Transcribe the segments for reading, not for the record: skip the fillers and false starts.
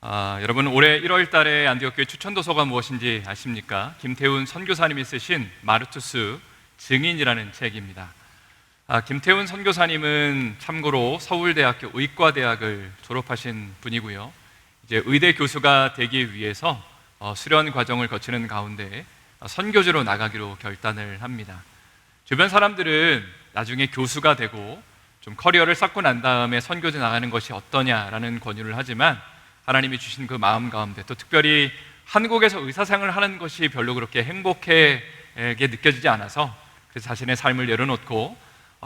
여러분 올해 1월 달에 안디옥교회 추천도서가 무엇인지 아십니까? 김태훈 선교사님이 쓰신 마르투스 증인이라는 책입니다. 김태훈 선교사님은 참고로 서울대학교 의과대학을 졸업하신 분이고요. 이제 의대 교수가 되기 위해서 수련 과정을 거치는 가운데 선교주로 나가기로 결단을 합니다. 주변 사람들은 나중에 교수가 되고 좀 커리어를 쌓고 난 다음에 선교주 나가는 것이 어떠냐라는 권유를 하지만 하나님이 주신 그 마음 가운데 또 특별히 한국에서 의사생활을 하는 것이 별로 그렇게 행복하게 느껴지지 않아서 그래서 자신의 삶을 내려놓고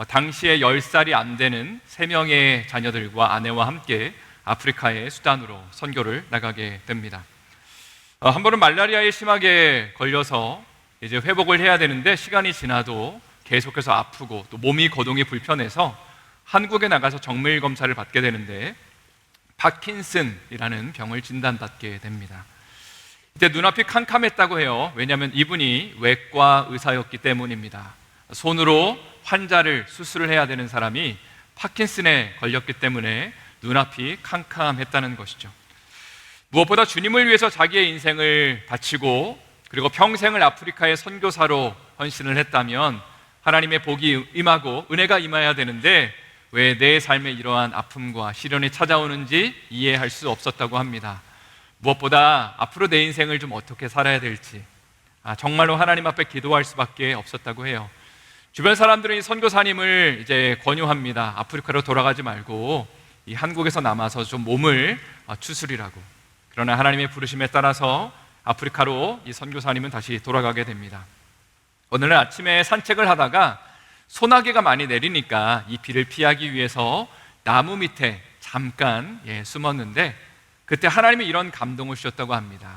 당시에 10살이 안 되는 3명의 자녀들과 아내와 함께 아프리카의 수단으로 선교를 나가게 됩니다. 한 번은 말라리아에 심하게 걸려서 이제 회복을 해야 되는데 시간이 지나도 계속해서 아프고 또 몸이 거동이 불편해서 한국에 나가서 정밀 검사를 받게 되는데 파킨슨이라는 병을 진단받게 됩니다. 이때 눈앞이 캄캄했다고 해요. 왜냐하면 이분이 외과 의사였기 때문입니다. 손으로 환자를 수술을 해야 되는 사람이 파킨슨에 걸렸기 때문에 눈앞이 캄캄했다는 것이죠. 무엇보다 주님을 위해서 자기의 인생을 바치고 그리고 평생을 아프리카의 선교사로 헌신을 했다면 하나님의 복이 임하고 은혜가 임해야 되는데 왜 내 삶에 이러한 아픔과 시련이 찾아오는지 이해할 수 없었다고 합니다. 무엇보다 앞으로 내 인생을 좀 어떻게 살아야 될지 정말로 하나님 앞에 기도할 수밖에 없었다고 해요. 주변 사람들은 이 선교사님을 이제 권유합니다. 아프리카로 돌아가지 말고 이 한국에서 남아서 좀 몸을 추스리라고. 그러나 하나님의 부르심에 따라서 아프리카로 이 선교사님은 다시 돌아가게 됩니다. 오늘 아침에 산책을 하다가 소나기가 많이 내리니까 이 비를 피하기 위해서 나무 밑에 잠깐 숨었는데 그때 하나님이 이런 감동을 주셨다고 합니다.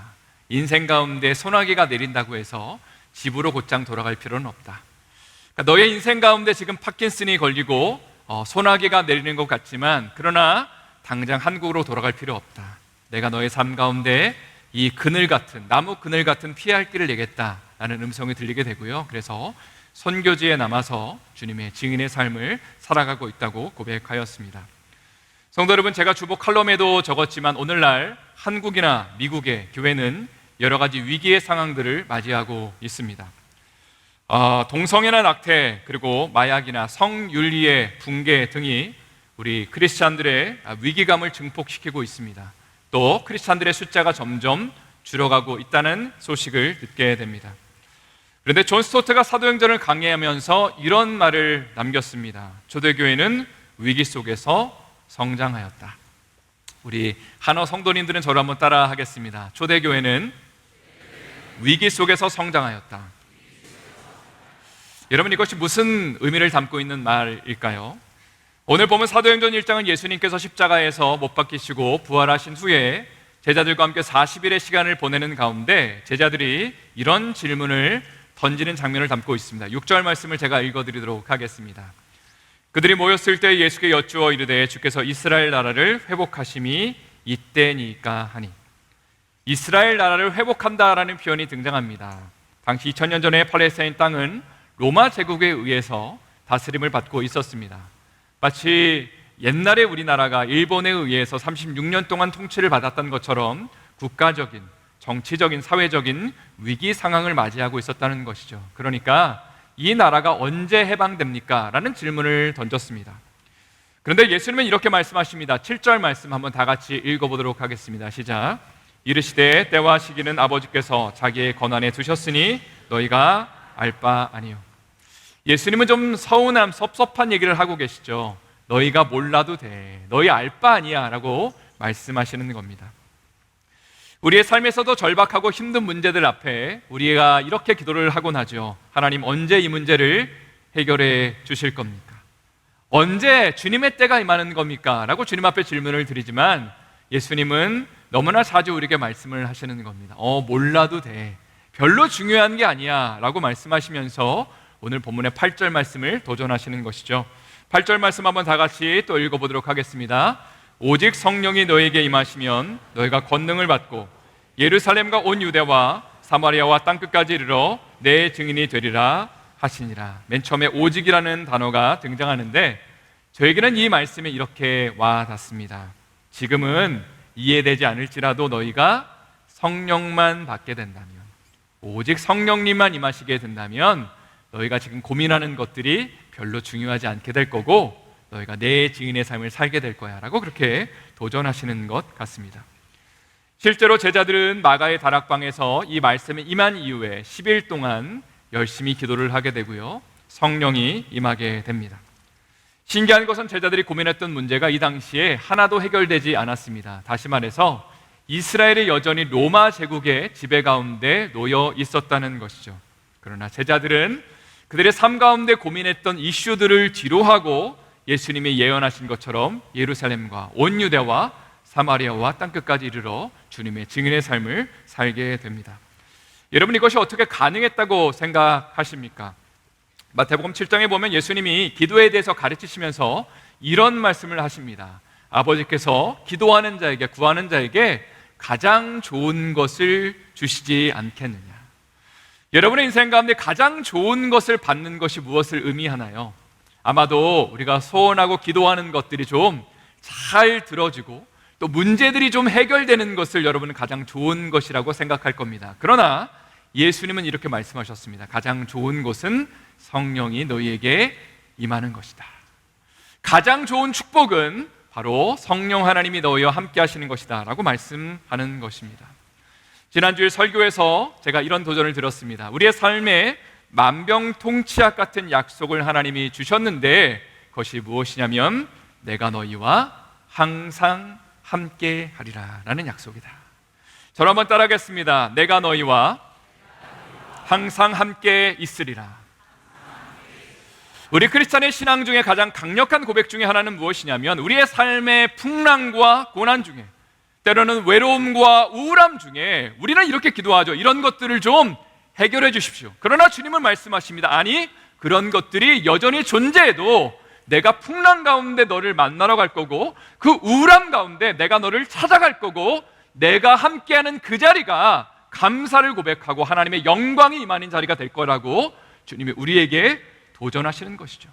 인생 가운데 소나기가 내린다고 해서 집으로 곧장 돌아갈 필요는 없다. 그러니까 너의 인생 가운데 지금 파킨슨이 걸리고 소나기가 내리는 것 같지만 그러나 당장 한국으로 돌아갈 필요 없다. 내가 너의 삶 가운데 이 그늘 같은 나무 그늘 같은 피할 길을 내겠다라는 음성이 들리게 되고요. 그래서 선교지에 남아서 주님의 증인의 삶을 살아가고 있다고 고백하였습니다. 성도 여러분, 제가 주보 칼럼에도 적었지만 오늘날 한국이나 미국의 교회는 여러 가지 위기의 상황들을 맞이하고 있습니다. 동성애나 낙태 그리고 마약이나 성윤리의 붕괴 등이 우리 크리스찬들의 위기감을 증폭시키고 있습니다. 또 크리스찬들의 숫자가 점점 줄어가고 있다는 소식을 듣게 됩니다. 그런데 존 스토트가 사도행전을 강의하면서 이런 말을 남겼습니다. 초대교회는 위기 속에서 성장하였다. 우리 한어 성도님들은 저를 한번 따라 하겠습니다. 초대교회는 위기 속에서 성장하였다. 여러분, 이것이 무슨 의미를 담고 있는 말일까요? 오늘 보면 사도행전 1장은 예수님께서 십자가에서 못 박히시고 부활하신 후에 제자들과 함께 40일의 시간을 보내는 가운데 제자들이 이런 질문을 던지는 장면을 담고 있습니다. 6절 말씀을 제가 읽어드리도록 하겠습니다. 그들이 모였을 때 예수께 여쭈어 이르되 주께서 이스라엘 나라를 회복하심이 이때니까 하니. 이스라엘 나라를 회복한다라는 표현이 등장합니다. 당시 2000년 전에 팔레스타인 땅은 로마 제국에 의해서 다스림을 받고 있었습니다. 마치 옛날에 우리나라가 일본에 의해서 36년 동안 통치를 받았던 것처럼 국가적인, 정치적인, 사회적인 위기 상황을 맞이하고 있었다는 것이죠. 그러니까 이 나라가 언제 해방됩니까? 라는 질문을 던졌습니다. 그런데 예수님은 이렇게 말씀하십니다. 7절 말씀 한번 다 같이 읽어보도록 하겠습니다. 시작. 이르시되 때와 시기는 아버지께서 자기의 권한에 두셨으니 너희가 알 바 아니요. 예수님은 좀 서운함, 섭섭한 얘기를 하고 계시죠. 너희가 몰라도 돼. 너희 알 바 아니야 라고 말씀하시는 겁니다. 우리의 삶에서도 절박하고 힘든 문제들 앞에 우리가 이렇게 기도를 하곤 하죠. 하나님, 언제 이 문제를 해결해 주실 겁니까? 언제 주님의 때가 임하는 겁니까? 라고 주님 앞에 질문을 드리지만 예수님은 너무나 자주 우리에게 말씀을 하시는 겁니다. 몰라도 돼. 별로 중요한 게 아니야 라고 말씀하시면서 오늘 본문의 8절 말씀을 도전하시는 것이죠. 8절 말씀 한번 다 같이 또 읽어보도록 하겠습니다. 오직 성령이 너에게 임하시면 너희가 권능을 받고 예루살렘과 온 유대와 사마리아와 땅끝까지 이르러 내 증인이 되리라 하시니라. 맨 처음에 오직이라는 단어가 등장하는데 저에게는 이 말씀이 이렇게 와 닿습니다. 지금은 이해되지 않을지라도 너희가 성령만 받게 된다면, 오직 성령님만 임하시게 된다면 너희가 지금 고민하는 것들이 별로 중요하지 않게 될 거고 너희가 내 증인의 삶을 살게 될 거야 라고 그렇게 도전하시는 것 같습니다. 실제로 제자들은 마가의 다락방에서 이 말씀에 임한 이후에 10일 동안 열심히 기도를 하게 되고요, 성령이 임하게 됩니다. 신기한 것은 제자들이 고민했던 문제가 이 당시에 하나도 해결되지 않았습니다. 다시 말해서 이스라엘이 여전히 로마 제국의 지배 가운데 놓여 있었다는 것이죠. 그러나 제자들은 그들의 삶 가운데 고민했던 이슈들을 뒤로하고 예수님이 예언하신 것처럼 예루살렘과 온 유대와 사마리아와 땅끝까지 이르러 주님의 증인의 삶을 살게 됩니다. 여러분, 이것이 어떻게 가능했다고 생각하십니까? 마태복음 7장에 보면 예수님이 기도에 대해서 가르치시면서 이런 말씀을 하십니다. 아버지께서 기도하는 자에게, 구하는 자에게 가장 좋은 것을 주시지 않겠느냐. 여러분의 인생 가운데 가장 좋은 것을 받는 것이 무엇을 의미하나요? 아마도 우리가 소원하고 기도하는 것들이 좀 잘 들어지고 또 문제들이 좀 해결되는 것을 여러분은 가장 좋은 것이라고 생각할 겁니다. 그러나 예수님은 이렇게 말씀하셨습니다. 가장 좋은 것은 성령이 너희에게 임하는 것이다. 가장 좋은 축복은 바로 성령 하나님이 너희와 함께 하시는 것이다 라고 말씀하는 것입니다. 지난주에 설교에서 제가 이런 도전을 드렸습니다. 우리의 삶에 만병통치약 같은 약속을 하나님이 주셨는데 그것이 무엇이냐면 내가 너희와 항상 함께 하리라 라는 약속이다. 저를 한번 따라하겠습니다. 내가 너희와 항상 함께 있으리라. 우리 크리스찬의 신앙 중에 가장 강력한 고백 중에 하나는 무엇이냐면 우리의 삶의 풍랑과 고난 중에, 때로는 외로움과 우울함 중에 우리는 이렇게 기도하죠. 이런 것들을 좀 해결해 주십시오. 그러나 주님은 말씀하십니다. 아니, 그런 것들이 여전히 존재해도 내가 풍랑 가운데 너를 만나러 갈 거고 그 우울함 가운데 내가 너를 찾아갈 거고 내가 함께하는 그 자리가 감사를 고백하고 하나님의 영광이 임하는 자리가 될 거라고 주님이 우리에게 도전하시는 것이죠.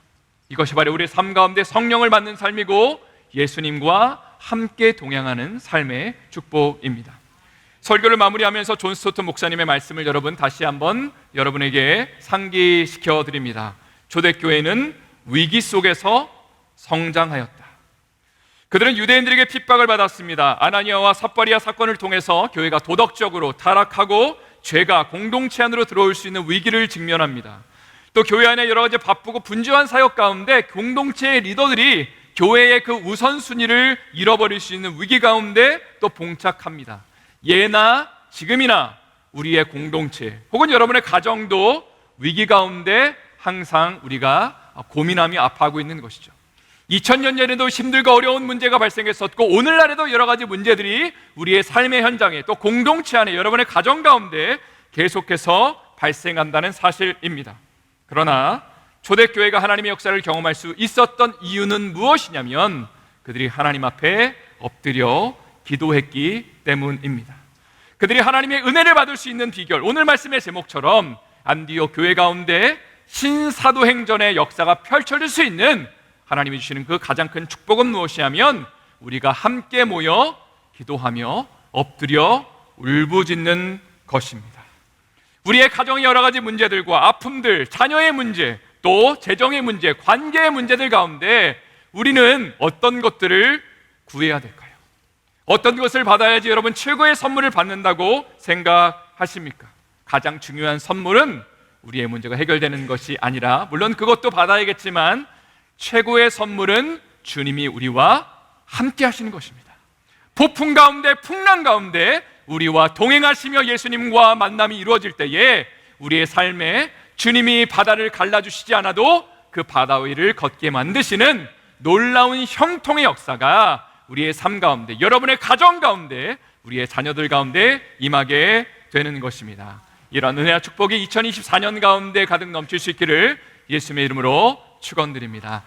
이것이 바로 우리의 삶 가운데 성령을 받는 삶이고 예수님과 함께 동행하는 삶의 축복입니다. 설교를 마무리하면서 존 스토튼 목사님의 말씀을 여러분 다시 한번 여러분에게 상기시켜 드립니다. 초대교회는 위기 속에서 성장하였다. 그들은 유대인들에게 핍박을 받았습니다. 아나니아와 삽바리아 사건을 통해서 교회가 도덕적으로 타락하고 죄가 공동체 안으로 들어올 수 있는 위기를 직면합니다. 또 교회 안에 여러 가지 바쁘고 분주한 사역 가운데 공동체의 리더들이 교회의 그 우선순위를 잃어버릴 수 있는 위기 가운데 또 봉착합니다. 예나 지금이나 우리의 공동체 혹은 여러분의 가정도 위기 가운데 항상 우리가 고민하며 아파하고 있는 것이죠. 2000년 전에도 힘들고 어려운 문제가 발생했었고 오늘날에도 여러 가지 문제들이 우리의 삶의 현장에 또 공동체 안에 여러분의 가정 가운데 계속해서 발생한다는 사실입니다. 그러나 초대교회가 하나님의 역사를 경험할 수 있었던 이유는 무엇이냐면 그들이 하나님 앞에 엎드려 기도했기 때문입니다. 그들이 하나님의 은혜를 받을 수 있는 비결, 오늘 말씀의 제목처럼 안디옥 교회 가운데 신사도행전의 역사가 펼쳐질 수 있는 하나님이 주시는 그 가장 큰 축복은 무엇이냐면 우리가 함께 모여 기도하며 엎드려 울부짖는 것입니다. 우리의 가정의 여러 가지 문제들과 아픔들, 자녀의 문제, 또 재정의 문제, 관계의 문제들 가운데 우리는 어떤 것들을 구해야 될까요? 어떤 것을 받아야지 여러분 최고의 선물을 받는다고 생각하십니까? 가장 중요한 선물은 우리의 문제가 해결되는 것이 아니라 물론 그것도 받아야겠지만 최고의 선물은 주님이 우리와 함께 하시는 것입니다. 폭풍 가운데 풍랑 가운데 우리와 동행하시며 예수님과 만남이 이루어질 때에 우리의 삶에 주님이 바다를 갈라주시지 않아도 그 바다 위를 걷게 만드시는 놀라운 형통의 역사가 우리의 삶 가운데, 여러분의 가정 가운데, 우리의 자녀들 가운데 임하게 되는 것입니다. 이런 은혜와 축복이 2024년 가운데 가득 넘칠 수 있기를 예수님의 이름으로 축원드립니다.